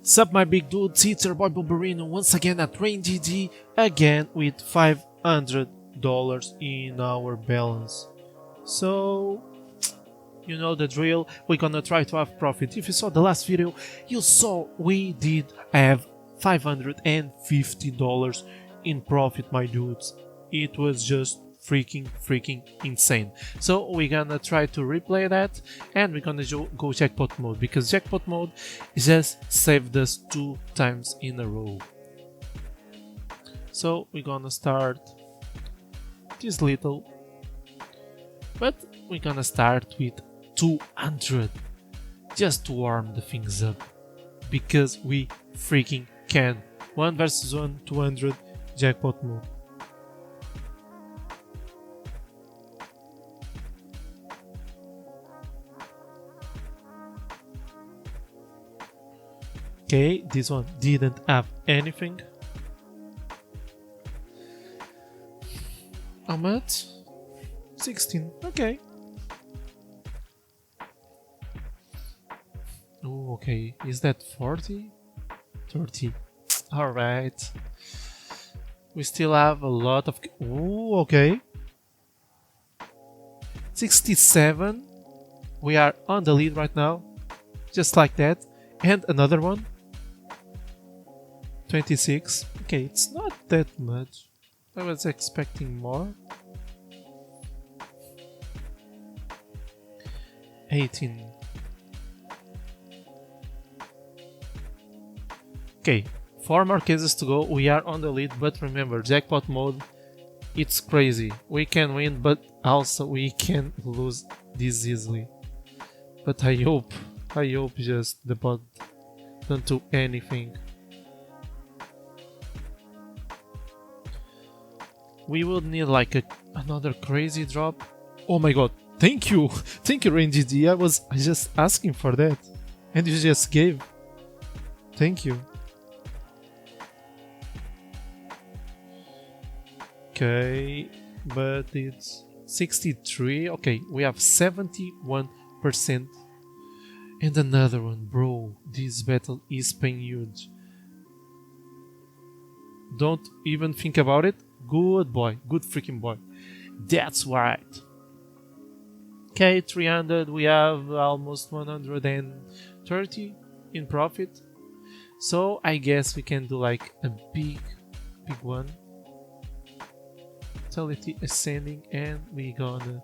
Sup my big dudes, it's your boy Bulberino once again at RainGG, again with $500 in our balance. So, you know the drill, we're gonna try to have profit. If you saw the last video, you saw we did have $550 in profit, my dudes. It was just freaking insane. So we're gonna try to replay that, and we're gonna go jackpot mode, because jackpot mode just saved us 2 times in a row. So we're gonna start this little, but we're gonna start with 200 just to warm the things up, because we freaking can. 1 versus 1, 200 jackpot mode. Okay, this one didn't have anything. How much? 16. Okay. Oh, okay. Is that 40? 30. Alright. We still have a lot of... Oh, okay. 67. We are on the lead right now. Just like that. And another one. 26. Okay, it's not that much. I was expecting more. 18. Okay, 4 more cases to go. We are on the lead, but remember, jackpot mode, it's crazy. We can win, but also we can lose this easily. But I hope just the bot don't do anything. We would need like another crazy drop. Oh my god, thank you RainGG. I was just asking for that, and you just gave. Thank you. Okay, but it's 63. Okay, we have 71%. And another one, bro. This battle is paying huge. Don't even think about it. Good boy, good freaking boy. That's right. Okay, 300. We have almost 130 in profit. So I guess we can do like a big one. Vitality ascending, and we gonna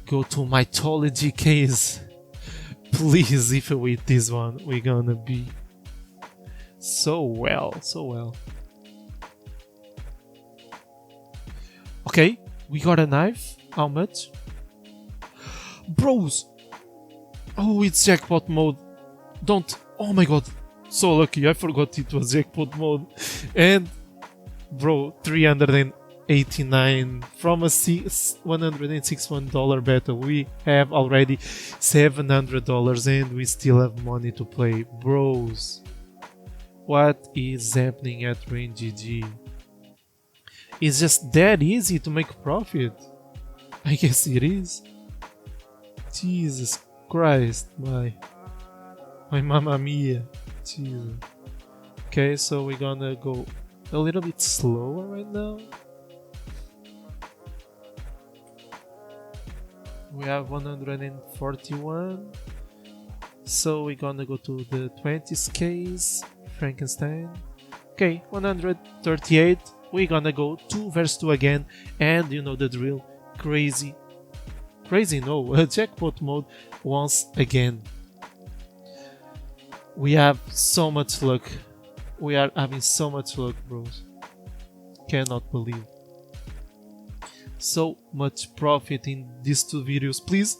go to mythology case. Please, if we with this one, we're gonna be so well. Okay, we got a knife. How much? Bros! Oh, it's jackpot mode. Don't. Oh my god. So lucky. I forgot it was jackpot mode. And, bro, 389 from a $161 battle. We have already $700 and we still have money to play. Bros, what is happening at RainGG? It's just that easy to make profit. I guess it is. Jesus Christ, my mamma mia. Jesus. Okay, so we're gonna go a little bit slower right now. We have 141. So we're gonna go to the 20s case. Frankenstein. Okay, 138. We're gonna go 2 versus 2 again. And you know the drill. Crazy no, jackpot mode once again. We have so much luck. We are having so much luck, bros. Cannot believe. So much profit in these 2 videos, please.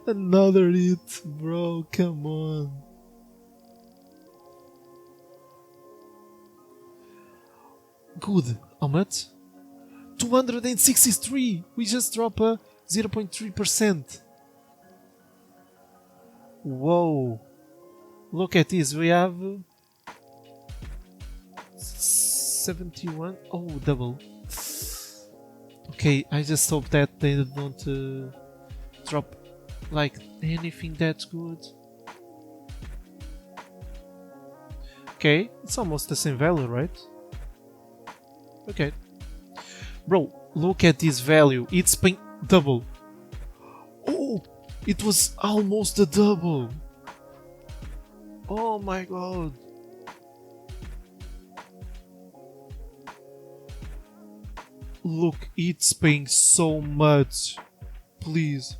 Another hit, bro, come on. Good. How much? 263. We just drop a 0.3%. Whoa. Look at this. We have 71. Oh, double. Okay, I just hope that they don't drop like anything that's good. Okay, it's almost the same value, right? Okay. Bro, look at this value. It's paying double. Oh, it was almost the double. Oh my god. Look, it's paying so much. Please.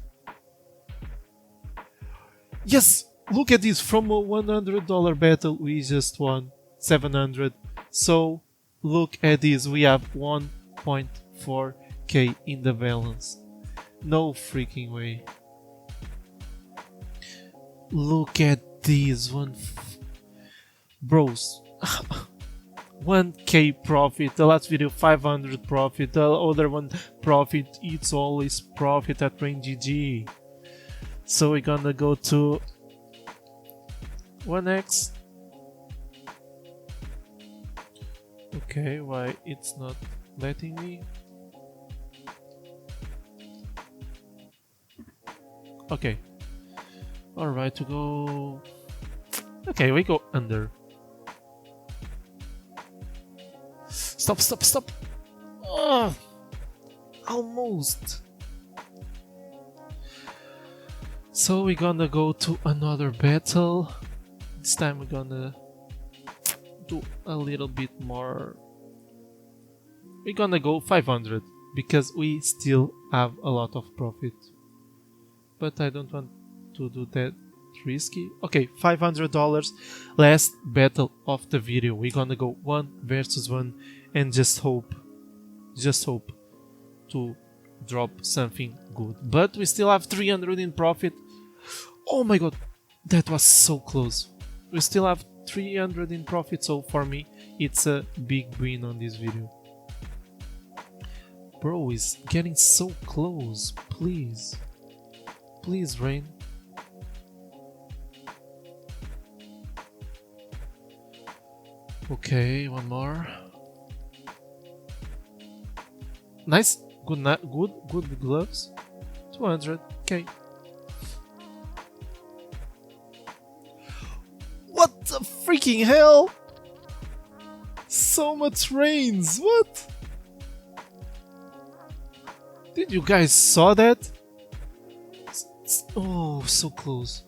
Yes, look at this. From a $100 battle, we just won 700. So, look at this. We have 1.4k in the balance. No freaking way. Look at this one. Bros. 1k profit, the last video 500 profit, the other one profit, it's always profit at RainGG. So we're gonna go to 1x. Okay, why it's not letting me? Okay. Alright, to go... Okay, we go under. Stop, stop, stop! Oh, almost! So we're gonna go to another battle. This time we're gonna do a little bit more. We're gonna go 500 because we still have a lot of profit. But I don't want to do that risky. Okay, $500. Last battle of the video. We're gonna go 1 versus 1 and just hope to drop something good. But we still have 300 in profit. Oh my god, that was so close. We still have 300 in profit, so for me it's a big win on this video. Bro is getting so close. Please, please, Rain. Okay, one more. Nice, good gloves. 200. Okay. What the freaking hell? So much rains. What? Did you guys saw that? Oh, so close.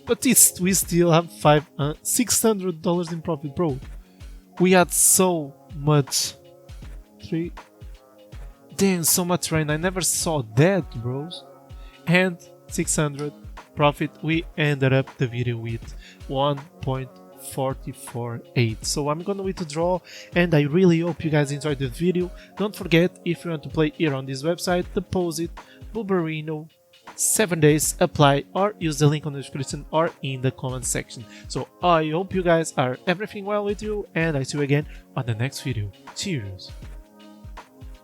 But we still have $600 in profit, bro. We had so much. Damn, so much rain. I never saw that, bros. And 600 profit. We ended up the video with 1.448. So I'm gonna withdraw, and I really hope you guys enjoyed the video. Don't forget, if you want to play here on this website, deposit Bulbarino 7 days, apply, or use the link on the description or in the comment section. So I hope you guys are everything well with you, and I see you again on the next video. Cheers!